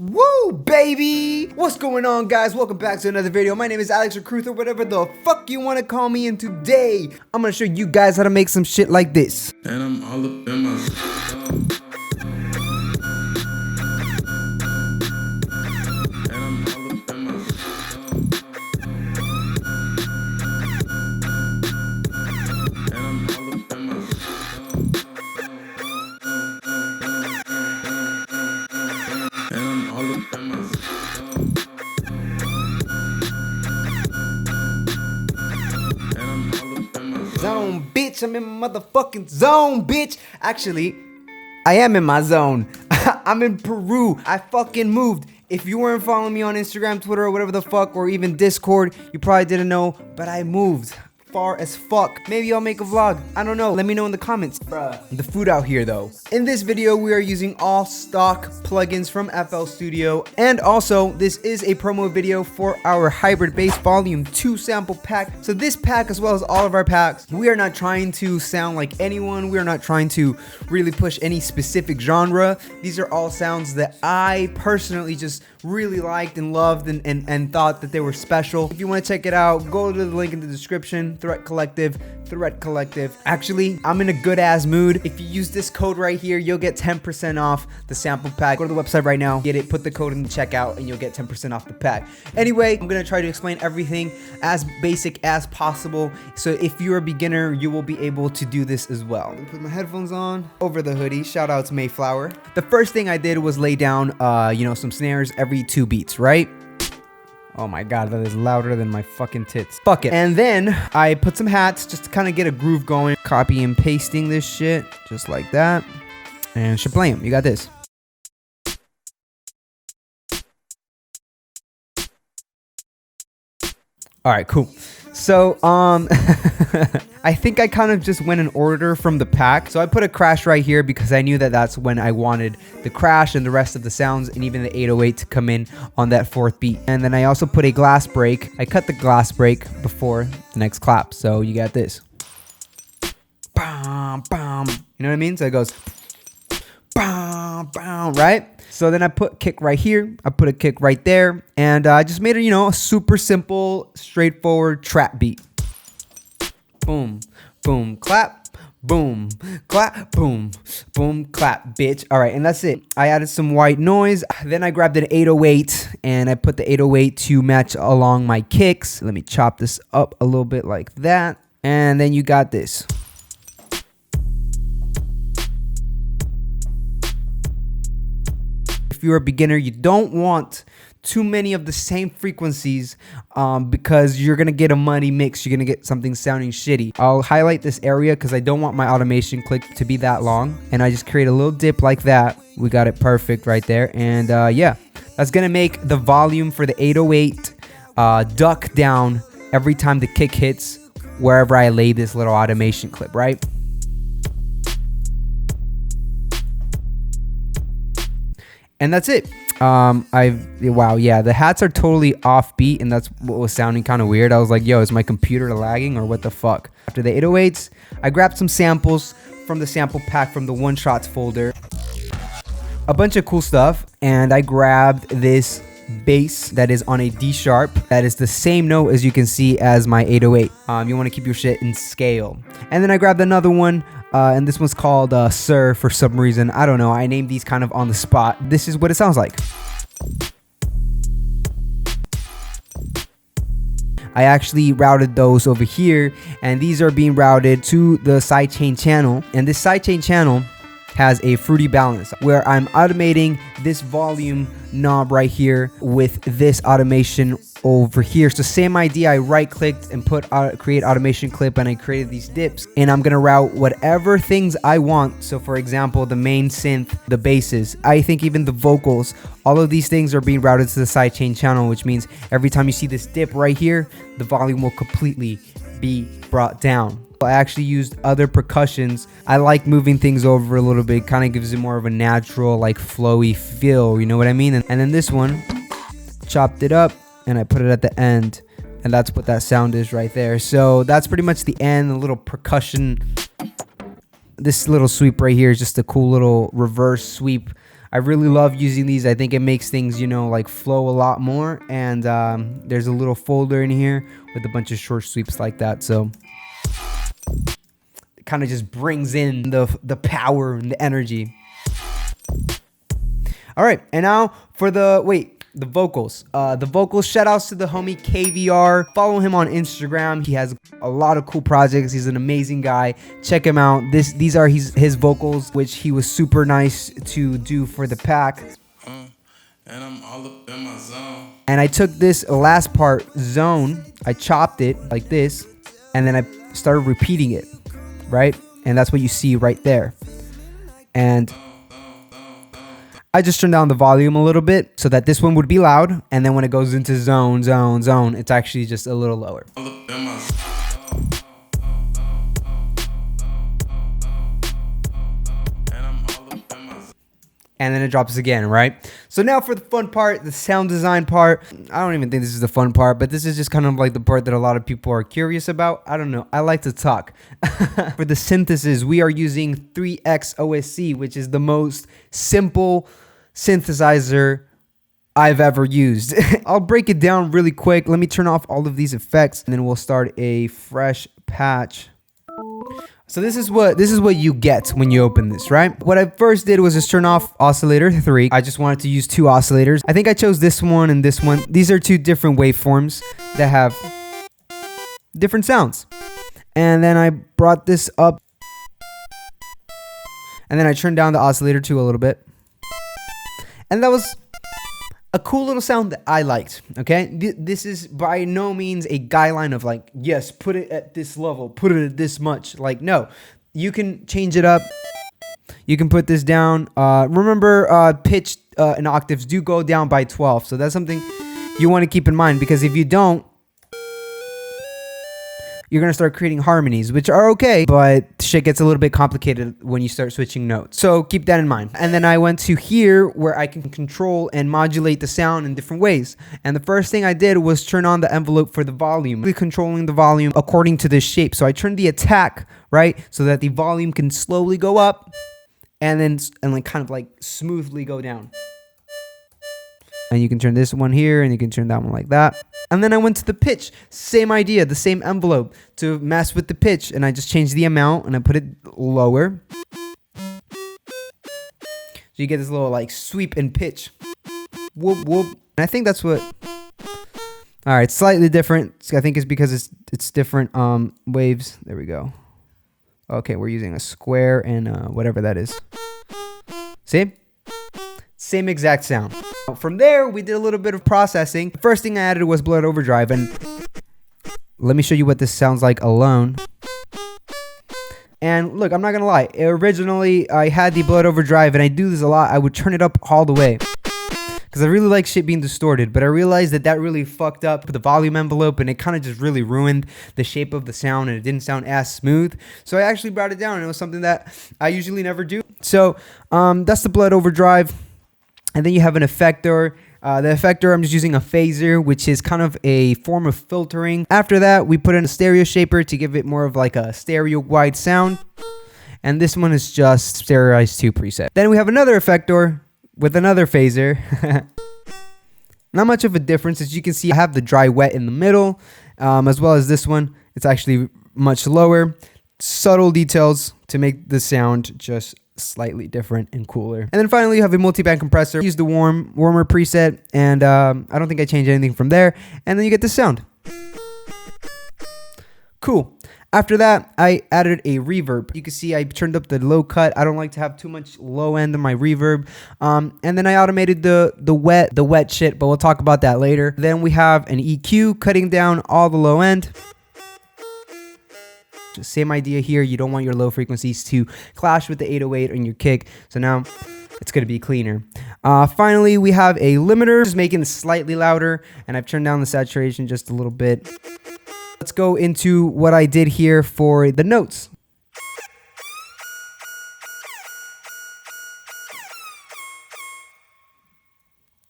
Woo, baby! What's going on, guys? Welcome back to another video. My name is Alex Recruth, or whatever the fuck you want to call me, and today I'm gonna show you guys how to make some shit like this. And I'm all up in my zone. And I'm all up in my zone. And I'm all up in my zone. And I'm all up in my zone. And I'm all up in my zone. Zone, bitch. I'm in my motherfucking zone, bitch. Actually, I am in my zone. I'm in Peru. I fucking moved. If you weren't following me on Instagram, Twitter, or whatever the fuck, or even Discord, you probably didn't know, but I moved far as fuck. Maybe I'll make a vlog. I don't know. Let me know in the comments. Bruh. The food out here, though. In this video, we are using all stock plugins from FL Studio. And also, this is a promo video for our Hybrid Bass Volume 2 sample pack. So this pack, as well as all of our packs, we are not trying to sound like anyone. We are not trying to really push any specific genre. These are all sounds that I personally just really liked and loved and thought that they were special. If you want to check it out, go to the link in the description. Threat Collective. Actually, I'm in a good ass mood. If you use this code right here, you'll get 10% off the sample pack. Go to the website right now, get it, put the code in the checkout, and you'll get 10% off the pack. Anyway, I'm gonna try to explain everything as basic as possible. So if you're a beginner, you will be able to do this as well. I'm gonna put my headphones on over the hoodie. Shout out to Mayflower. The first thing I did was lay down, some snares every 2 beats, right? Oh my god, that is louder than my fucking tits. Fuck it. And then I put some hats just to kind of get a groove going. Copy and pasting this shit just like that. And shablam, you got this. All right, cool. So, I think I kind of just went in order from the pack. So I put a crash right here because I knew that that's when I wanted the crash and the rest of the sounds and even the 808 to come in on that 4th beat. And then I also put a glass break. I cut the glass break before the next clap. So you got this. Bam, bam. You know what I mean? So it goes bam, bam, right? So then I put kick right here. I put a kick right there. And I just made it, a super simple, straightforward trap beat. Boom, boom, clap, boom, clap, boom, boom, clap, bitch. All right, and that's it. I added some white noise. Then I grabbed an 808 and I put the 808 to match along my kicks. Let me chop this up a little bit like that. And then you got this. If you're a beginner, you don't want too many of the same frequencies because you're gonna get a muddy mix. You're gonna get something sounding shitty. I'll highlight this area because I don't want my automation clip to be that long, and I just create a little dip like that. We got it perfect right there. And yeah, that's gonna make the volume for the 808 duck down every time the kick hits wherever I lay this little automation clip, right? And that's it. Wow, yeah, the hats are totally offbeat, and that's what was sounding kind of weird. I was like, yo, is my computer lagging or what the fuck? After the 808s, I grabbed some samples from the sample pack from the One Shots folder. A bunch of cool stuff, and I grabbed this bass that is on a D sharp. That is the same note as you can see as my 808. You want to keep your shit in scale. And then I grabbed another one. And this one's called Sir for some reason. I don't know. I named these kind of on the spot. This is what it sounds like. I actually routed those over here, and these are being routed to the sidechain channel. And this sidechain channel has a fruity balance where I'm automating this volume knob right here with this automation over here. So same idea, I right clicked and put create automation clip, and I created these dips, and I'm gonna route whatever things I want. So for example, the main synth, the basses, I think even the vocals, all of these things are being routed to the sidechain channel, which means every time you see this dip right here, the volume will completely be brought down. I actually used other percussions. I like moving things over a little bit. Kind of gives it more of a natural, like flowy feel, you know what I mean? And then this one, chopped it up and I put it at the end, and that's what that sound is right there. So that's pretty much the end. A little percussion. This little sweep right here is just a cool little reverse sweep I really love using these. I think it makes things, you know, like flow a lot more. And there's a little folder in here with a bunch of short sweeps like that. So it kind of just brings in the power and the energy. All right, and now for the vocals. The vocals, shout outs to the homie KVR. Follow him on Instagram. He has a lot of cool projects. He's an amazing guy. Check him out. These are his vocals, which he was super nice to do for the pack. And I'm all up in my zone. And I took this last part, zone, I chopped it like this, and then I started repeating it, right? And that's what you see right there. And I just turned down the volume a little bit so that this one would be loud, and then when it goes into zone, it's actually just a little lower. All up in my zone. And I'm all up in my zone. And then it drops again, right? So now for the fun part, the sound design part. I don't even think this is the fun part, but this is just kind of like the part that a lot of people are curious about. I don't know. I like to talk. For the synthesis, we are using 3X OSC, which is the most simple synthesizer I've ever used. I'll break it down really quick. Let me turn off all of these effects, and then we'll start a fresh patch. So this is what you get when you open this, right? What I first did was just turn off oscillator 3. I just wanted to use 2 oscillators. I think I chose this one and this one. These are 2 different waveforms that have different sounds. And then I brought this up. And then I turned down the oscillator 2 a little bit. And that was a cool little sound that I liked, okay? This is by no means a guideline of like, yes, put it at this level, put it at this much. Like, no, you can change it up. You can put this down. Remember, pitch and octaves do go down by 12. So that's something you want to keep in mind, because if you don't, you're going to start creating harmonies, which are okay, but shit gets a little bit complicated when you start switching notes. So keep that in mind. And then I went to here where I can control and modulate the sound in different ways. And the first thing I did was turn on the envelope for the volume, really controlling the volume according to this shape. So I turned the attack, right? So that the volume can slowly go up and like kind of like smoothly go down. And you can turn this one here, and you can turn that one like that. And then I went to the pitch. Same idea, the same envelope to mess with the pitch. And I just changed the amount, and I put it lower. So you get this little like sweep and pitch. Whoop, whoop. And I think that's what... All right, slightly different. I think it's because it's different waves. There we go. Okay, we're using a square and whatever that is. See? Same exact sound. From there, we did a little bit of processing. The first thing I added was Blood Overdrive, and let me show you what this sounds like alone. And look, I'm not gonna lie. Originally, I had the Blood Overdrive, and I do this a lot. I would turn it up all the way because I really like shit being distorted, but I realized that really fucked up the volume envelope, and it kind of just really ruined the shape of the sound, and it didn't sound as smooth. So I actually brought it down, and it was something that I usually never do. So that's the Blood Overdrive. And then you have an effector. The effector, I'm just using a phaser, which is kind of a form of filtering. After that, we put in a stereo shaper to give it more of like a stereo wide sound. And this one is just Stereoize 2 preset. Then we have another effector with another phaser. Not much of a difference. As you can see, I have the dry wet in the middle, as well as this one. It's actually much lower. Subtle details to make the sound just slightly different and cooler. And then finally, you have a multi-band compressor. Use the warmer preset, and I don't think I changed anything from there. And then you get this sound. Cool. After that, I added a reverb. You can see I turned up the low cut. I don't like to have too much low end in my reverb. And then I automated the wet shit, but we'll talk about that later. Then we have an EQ cutting down all the low end. Same idea here. You don't want your low frequencies to clash with the 808 on your kick. So now it's going to be cleaner. Finally, we have a limiter, just making it slightly louder. And I've turned down the saturation just a little bit. Let's go into what I did here for the notes.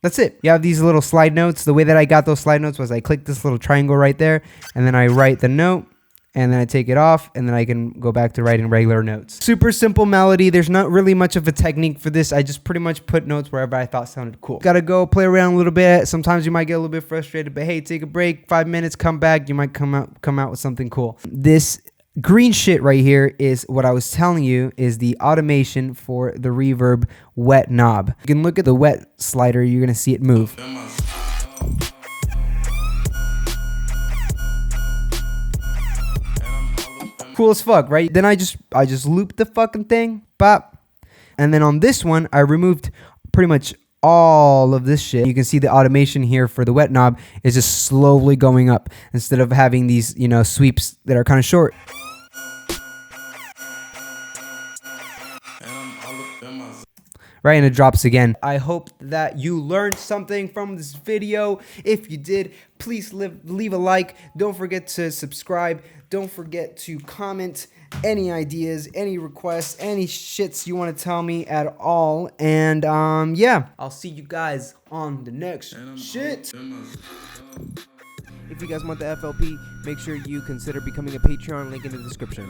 That's it. You have these little slide notes. The way that I got those slide notes was I clicked this little triangle right there, and then I write the note. and then I take it off, and then I can go back to writing regular notes. Super simple melody. There's not really much of a technique for this. I just pretty much put notes wherever I thought sounded cool. Gotta go play around a little bit. Sometimes you might get a little bit frustrated, but hey, take a break, 5 minutes, come back. You might come out with something cool. This green shit right here is what I was telling you is the automation for the Reverb wet knob. You can look at the wet slider. You're gonna see it move. In my zone. Cool as fuck, right? Then I just looped the fucking thing, bop. And then on this one, I removed pretty much all of this shit. You can see the automation here for the wet knob is just slowly going up instead of having these, you know, sweeps that are kind of short. And I'm all up in my zone. Right, and it drops again. I hope that you learned something from this video. If you did, please leave a like. Don't forget to subscribe. Don't forget to comment any ideas, any requests, any shits you want to tell me at all. And yeah, I'll see you guys on the next And I'm shit. all up in my zone. If you guys want the FLP, make sure you consider becoming a Patreon, link in the description.